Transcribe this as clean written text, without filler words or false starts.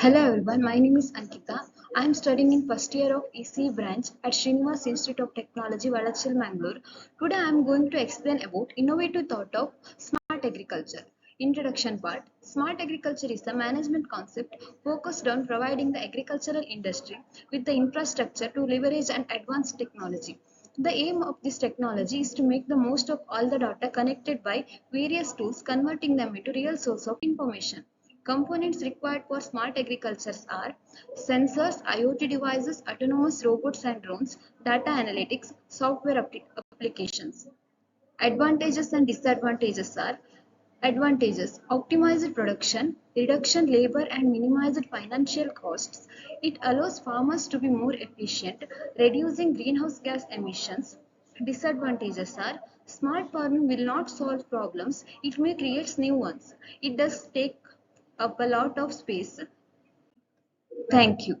Hello everyone, my name is Ankita. I am studying in first year of EC branch at Srinivas Institute of Technology, Valachal, Mangaluru. Today I am going to explain about innovative thought of smart agriculture. Introduction part. Smart agriculture is a management concept focused on providing the agricultural industry with the infrastructure to leverage and advance technology. The aim of this technology is to make the most of all the data connected by various tools, converting them into real source of information. Components required for smart agriculture are sensors, IoT devices, autonomous robots and drones, data analytics, software applications. Advantages and disadvantages are advantages: optimized production, reduction labor and minimized financial costs. It allows farmers to be more efficient, reducing greenhouse gas emissions. Disadvantages are smart farming will not solve problems, it may create new ones. It does take up a lot of space. Thank you.